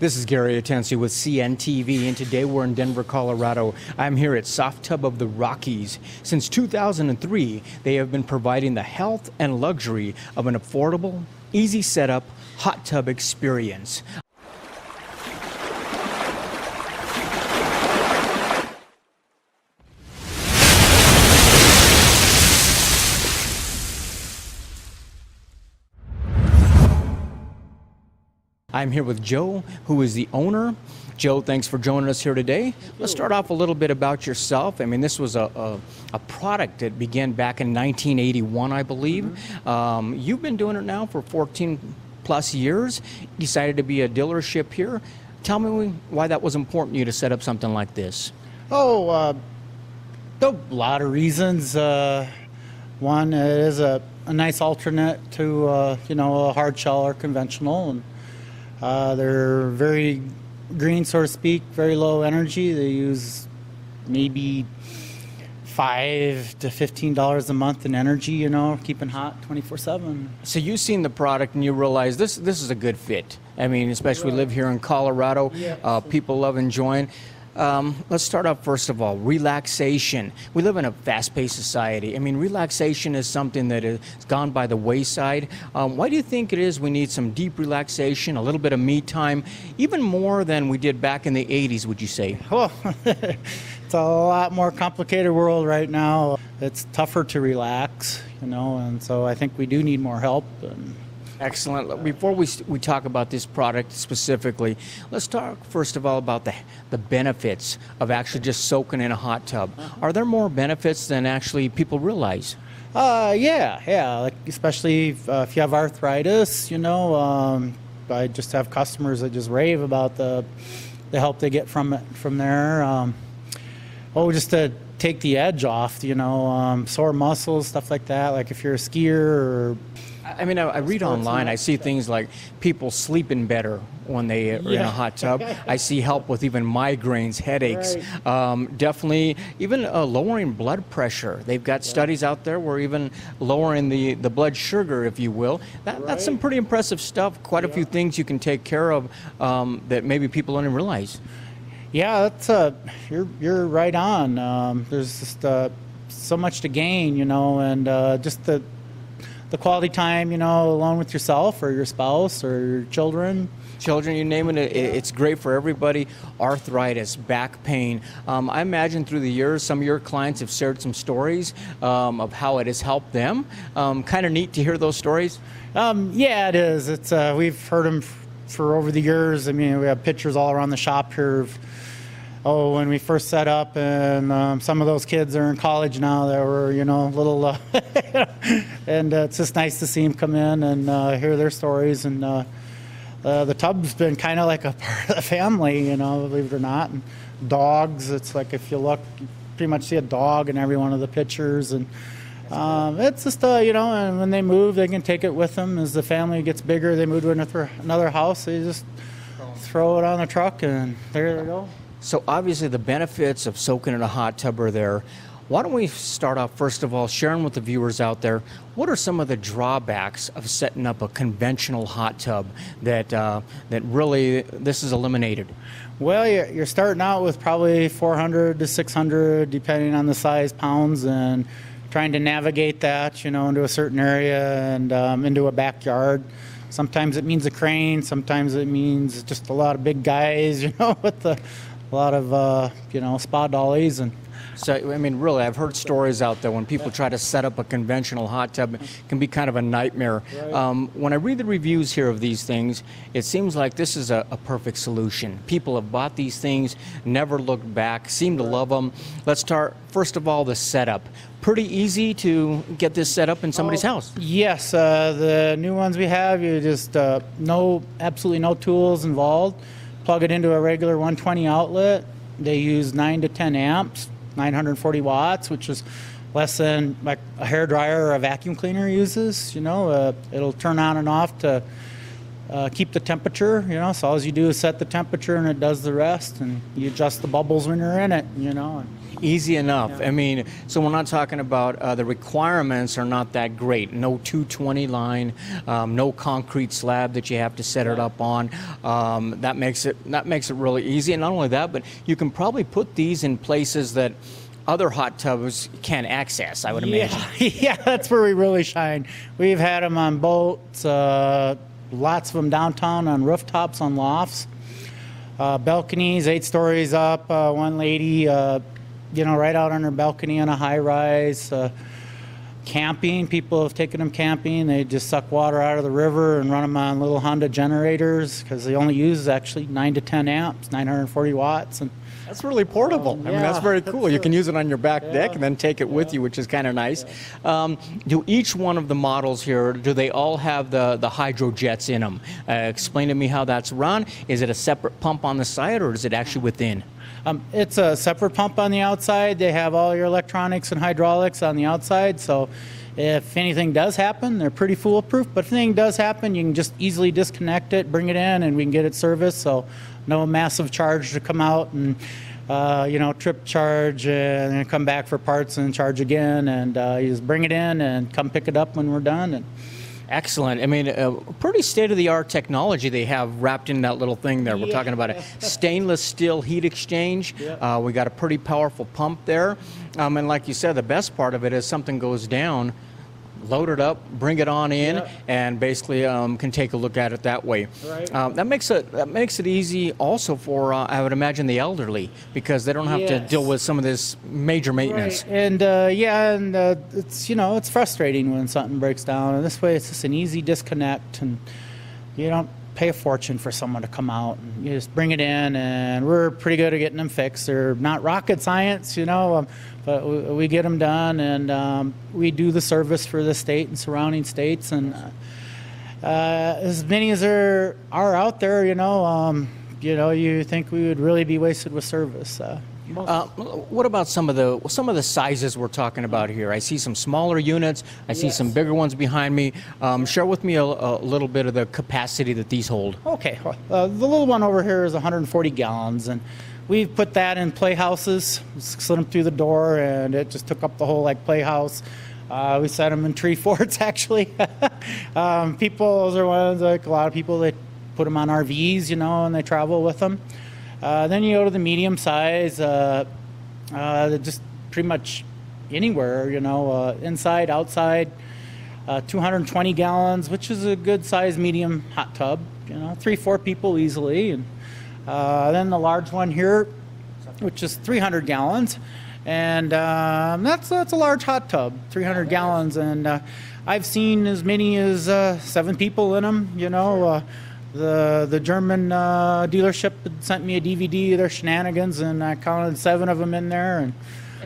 This is Gary Atencio with CNTV, and today we're in Denver, Colorado. I'm here at Softub of the Rockies. Since 2003, they have been providing the health and luxury of an affordable, easy setup hot tub experience. I'm here with Joe, who is the owner. Joe, thanks for joining us here today. Let's start off a little bit about yourself. I mean, this was a product that began back in 1981, I believe. Mm-hmm. You've been doing it now for 14 plus years. Decided to be a dealership here. Tell me why that was important to you to set up something like this. A lot of reasons. One, it is a nice alternate to a hard shell or conventional, and they're very green, so to speak, very low energy. They use maybe $5 to $15 a month in energy, keeping hot 24/7. So you've seen the product and you realize this is a good fit. I mean, especially we live here in Colorado. Yeah. People love enjoying. Let's start off first of all, relaxation. We live in a fast-paced society. I mean, relaxation is something that has gone by the wayside. Why do you think it is we need some deep relaxation, a little bit of me time, even more than we did back in the 80s, would you say? Well, it's a lot more complicated world right now. It's tougher to relax, and so I think we do need more help. Excellent. Before we talk about this product specifically, let's talk first of all about the benefits of actually just soaking in a hot tub. Are there more benefits than actually people realize? Yeah. Like especially if you have arthritis, I just have customers that just rave about the help they get from there. Just to take the edge off, sore muscles, stuff like that. Like if you're a skier or I mean, I read online, I see things like people sleeping better when they are in a hot tub. I see help with even migraines, headaches, definitely even lowering blood pressure. They've got studies out there where even lowering the blood sugar, if you will. That's some pretty impressive stuff. Quite a few things you can take care of that maybe people don't even realize. Yeah, that's you're right on. There's just so much to gain, and just the quality time, alone with yourself or your spouse or your children. Children, you name it, it's great for everybody. Arthritis, back pain. I imagine through the years, some of your clients have shared some stories of how it has helped them. Kind of neat to hear those stories. Yeah, it is. It's we've heard them for over the years. I mean, we have pictures all around the shop here of when we first set up, and some of those kids are in college now that were, little, and it's just nice to see them come in and hear their stories. And the tub's been kind of like a part of the family, believe it or not. And dogs, it's like if you look, you pretty much see a dog in every one of the pictures. And it's just, and when they move, they can take it with them. As the family gets bigger, they move to another house, they just throw it on the truck, and there they go. So obviously the benefits of soaking in a hot tub are there. Why don't we start off first of all sharing with the viewers out there, what are some of the drawbacks of setting up a conventional hot tub that really this is eliminated? Well, you're starting out with probably 400 to 600 depending on the size pounds, and trying to navigate that into a certain area and into a backyard. Sometimes it means a crane, sometimes it means just a lot of big guys with a lot of spa dollies. And so, I mean, really, I've heard stories out there when people try to set up a conventional hot tub, it can be kind of a nightmare. Right. When I read the reviews here of these things, it seems like this is a perfect solution. People have bought these things, never looked back, seem to love them. Let's start, first of all, the setup. Pretty easy to get this set up in somebody's house. Yes, the new ones we have, you just absolutely no tools involved. Plug it into a regular 120 outlet. They use 9 to 10 amps, 940 watts, which is less than like a hairdryer or a vacuum cleaner uses. It'll turn on and off to keep the temperature. So all you do is set the temperature and it does the rest, and you adjust the bubbles when you're in it. Easy enough. I mean, so we're not talking about the requirements are not that great. No 220 line, no concrete slab that you have to set it up on. That makes it really easy. And not only that, but you can probably put these in places that other hot tubs can't access, I would imagine. Yeah, that's where we really shine. We've had them on boats, lots of them downtown on rooftops, on lofts, balconies, 8 stories up. One lady, right out on her balcony on a high rise. Camping, people have taken them camping. They just suck water out of the river and run them on little Honda generators because they only use actually 9 to 10 amps, 940 watts. And that's really portable. I mean, that's very cool. You can use it on your back deck and then take it with you, which is kind of nice. Do each one of the models here, do they all have the hydro jets in them? Explain to me how that's run. Is it a separate pump on the side, or is it actually within? It's a separate pump on the outside. They have all your electronics and hydraulics on the outside, so if anything does happen, they're pretty foolproof. But if anything does happen, you can just easily disconnect it, bring it in, and we can get it serviced. So no massive charge to come out and trip charge and then come back for parts and charge again. And you just bring it in and come pick it up when we're done. And excellent. I mean, pretty state-of-the-art technology they have wrapped in that little thing there. We're talking about a stainless steel heat exchange. We got a pretty powerful pump there. And like you said, the best part of it is something goes down, load it up, bring it on in, and basically can take a look at it that way. Right. That makes it easy also for I would imagine the elderly, because they don't have to deal with some of this major maintenance. Right. And it's frustrating when something breaks down. And this way, it's just an easy disconnect, and you don't pay a fortune for someone to come out. And you just bring it in, and we're pretty good at getting them fixed. They're not rocket science, but we get them done, and we do the service for the state and surrounding states. And as many as there are out there, you think we would really be wasted with service. What about some of the sizes we're talking about here? I see some smaller units. I see some bigger ones behind me. Share with me a little bit of the capacity that these hold. Okay, the little one over here is 140 gallons, and we've put that in playhouses. Slid them through the door, and it just took up the whole playhouse. We set them in tree forts, actually. Those are ones a lot of people, they put them on RVs, and they travel with them. Then you go to the medium size, just pretty much anywhere, inside, outside, 220 gallons, which is a good size medium hot tub, 3-4 people easily. And then the large one here, which is 300 gallons. And that's a large hot tub, 300 gallons. And I've seen as many as 7 people in them, The German dealership had sent me a DVD of their shenanigans, and I counted 7 of them in there. And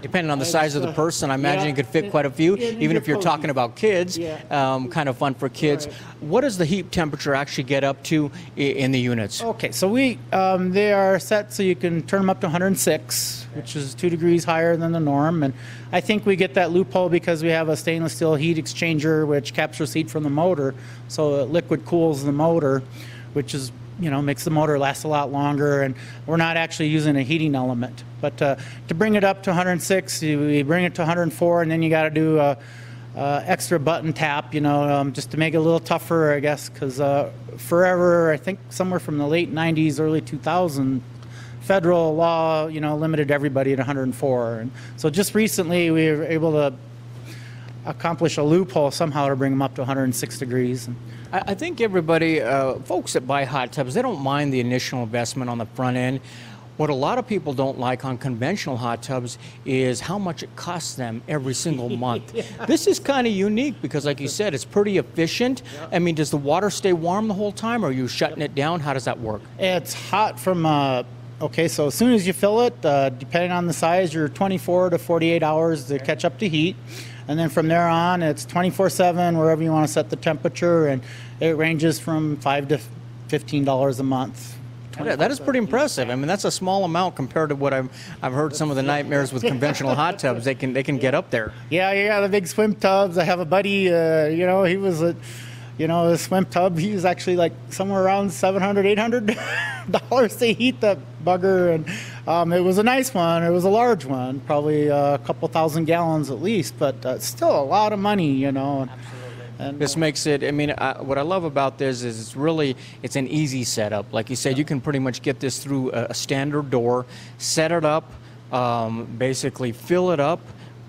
depending on the size of the person, I imagine you could fit quite a few, even if you're talking about kids. Kind of fun for kids. Right. What does the heat temperature actually get up to in the units? Okay, so they are set so you can turn them up to 106, which is 2 degrees higher than the norm. And I think we get that loophole because we have a stainless steel heat exchanger which captures heat from the motor, so it liquid cools the motor, which is makes the motor last a lot longer, and we're not actually using a heating element. But to bring it up to 106, we bring it to 104, and then you got to do a extra button tap, just to make it a little tougher, I guess, because forever, I think somewhere from the late 90s, early 2000s, federal law, limited everybody at 104. And so just recently, we were able to accomplish a loophole somehow to bring them up to 106 degrees. I think everybody, folks that buy hot tubs, they don't mind the initial investment on the front end. What a lot of people don't like on conventional hot tubs is how much it costs them every single month. This is kind of unique because, like you said, it's pretty efficient. I mean, does the water stay warm the whole time, or are you shutting it down? How does that work? It's hot from, so as soon as you fill it, depending on the size, you're 24 to 48 hours to catch up to heat. And then from there on, it's 24/7, wherever you want to set the temperature, and it ranges from $5 to $15 a month. That is pretty impressive. I mean, that's a small amount compared to what I've heard some of the nightmares with conventional hot tubs. They can get up there. Yeah, the big swim tubs. I have a buddy. He was you know, the swim tub, he was actually like somewhere around $700, $800 to heat that bugger. And it was a nice one. It was a large one, probably a couple thousand gallons at least, but still a lot of money, you know. And This makes it, I mean, what I love about this is it's an easy setup. Like you said, you can pretty much get this through a standard door, set it up, basically fill it up,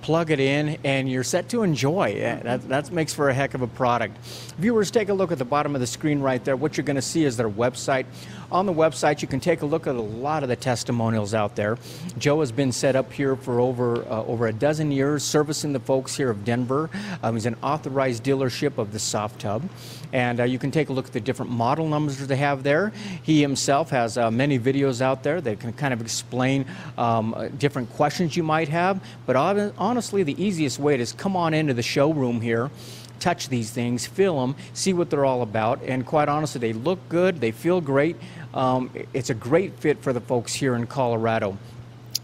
plug it in, and you're set to enjoy. That makes for a heck of a product. Viewers, take a look at the bottom of the screen right there. What you're going to see is their website. On the website, you can take a look at a lot of the testimonials out there. Joe has been set up here for over a dozen years, servicing the folks here of Denver. He's an authorized dealership of the Softub. And you can take a look at the different model numbers they have there. He himself has many videos out there that can kind of explain different questions you might have. But honestly, the easiest way is come on into the showroom here, touch these things, feel them, see what they're all about. And quite honestly, they look good, they feel great. It's a great fit for the folks here in Colorado.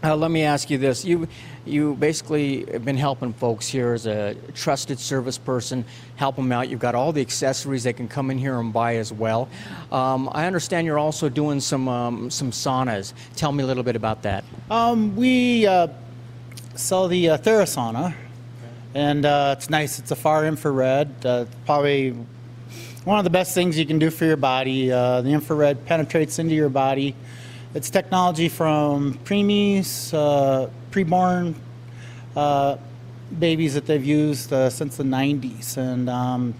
Let me ask you this. You basically have been helping folks here as a trusted service person, help them out. You've got all the accessories they can come in here and buy as well. I understand you're also doing some saunas. Tell me a little bit about that. We sell the Therasana, and it's nice. It's a far infrared. Probably one of the best things you can do for your body. The infrared penetrates into your body. It's technology from preemies, preborn babies that they've used since the 90s, and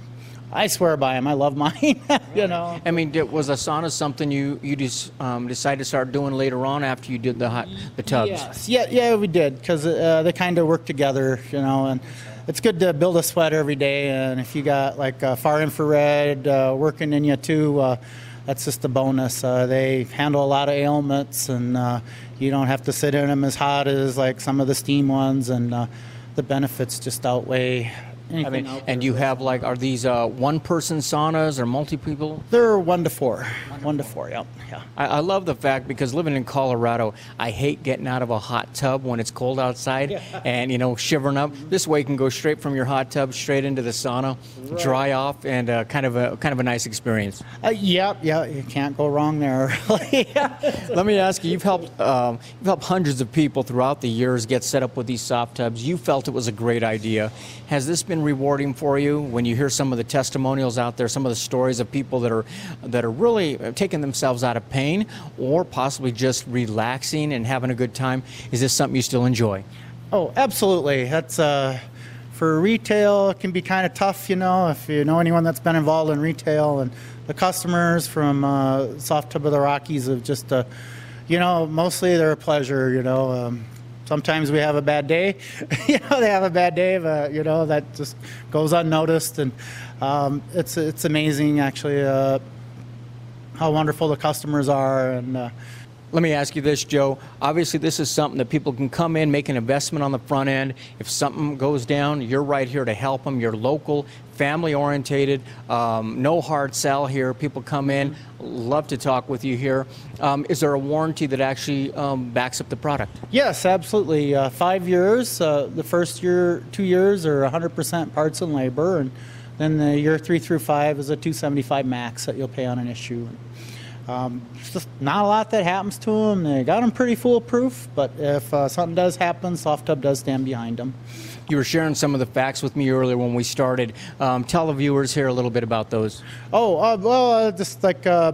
I swear by them. I love mine. You know. I mean, was a sauna something you just decided to start doing later on after you did the tubs? Yes. Yeah, we did, because they kind of work together, you know, and it's good to build a sweat every day, and if you got like far infrared working in you too, that's just a bonus. They handle a lot of ailments, and you don't have to sit in them as hot as like some of the steam ones, and the benefits just outweigh anything out there. And you have like, are these one-person saunas or multi-people? They're 1 to 4. 1 to 4, yeah. I love the fact, because living in Colorado, I hate getting out of a hot tub when it's cold outside and, you know, shivering up. This way you can go straight from your hot tub straight into the sauna, dry off, and kind of a nice experience. Yeah, you can't go wrong there. Let me ask you, you've helped hundreds of people throughout the years get set up with these soft tubs. You felt it was a great idea. Has this been rewarding for you when you hear some of the testimonials out there, some of the stories of people that are really taking themselves out of pain, or possibly just relaxing and having a good time? Is this something you still enjoy? Oh, absolutely. That's for retail, it can be kind of tough, you know, if you know anyone that's been involved in retail. And the customers from Softub of the Rockies have just, you know, mostly they're a pleasure, you know. Sometimes we have a bad day, you know, they have a bad day, but, you know, that just goes unnoticed. And it's amazing, actually, how wonderful the customers are. And let me ask you this, Joe. Obviously, this is something that people can come in, make an investment on the front end. If something goes down, you're right here to help them. You're local, family-orientated, no hard sell here. People come in, love to talk with you here. Is there a warranty that actually backs up the product? Yes, absolutely. 5 years. The first 2 years are 100% parts and labor, and then the year 3 through 5 is a $275 max that you'll pay on an issue. It's just not a lot that happens to them. They got them pretty foolproof, but if something does happen, Softub does stand behind them. You were sharing some of the facts with me earlier when we started. Tell the viewers here a little bit about those. Just like, I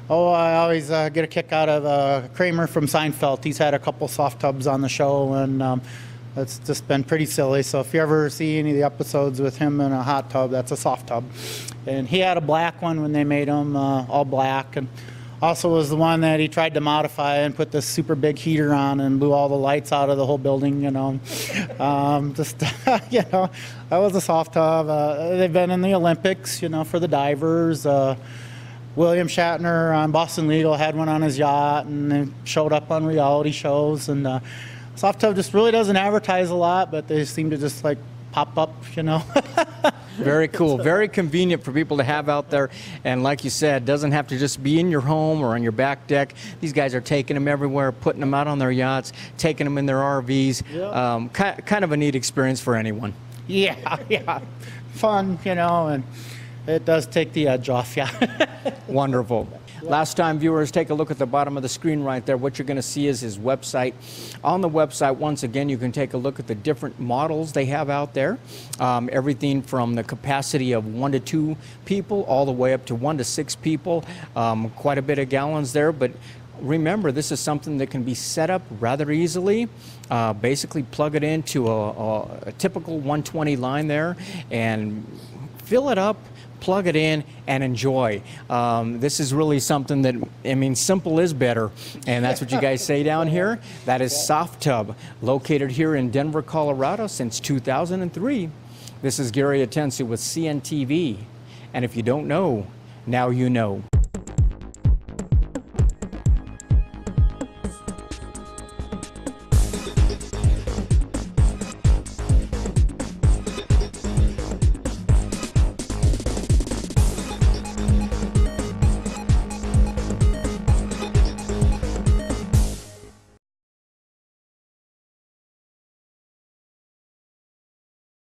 always get a kick out of Kramer from Seinfeld. He's had a couple Softubs on the show, and it's just been pretty silly. So if you ever see any of the episodes with him in a hot tub, that's a Softub. And he had a black one when they made them all black, and also was the one that he tried to modify and put this super big heater on and blew all the lights out of the whole building, you know. You know, that was a Softub. They've been in the Olympics, you know, for the divers. William Shatner on Boston Legal had one on his yacht, and they showed up on reality shows. And Softub just really doesn't advertise a lot, but they seem to just like pop up, you know. Very cool. Very convenient for people to have out there. And like you said, doesn't have to just be in your home or on your back deck. These guys are taking them everywhere, putting them out on their yachts, taking them in their RVs. Kind of a neat experience for anyone. Yeah. Fun, you know, and It does take the edge off, yeah. Wonderful. Last time viewers, take a look at the bottom of the screen right there. What you're going to see is his website. On the website, once again, you can take a look at the different models they have out there. Everything from the capacity of 1 to 2 people all the way up to 1 to 6 people. Quite a bit of gallons there, but remember, this is something that can be set up rather easily. Basically plug it into a typical 120 line there and fill it up, plug it in, and enjoy. This is really something that, I mean, simple is better, and that's what you guys say down here. That is Softub, located here in Denver, Colorado since 2003. This is Gary Atencio with CNTV, and if you don't know, now you know.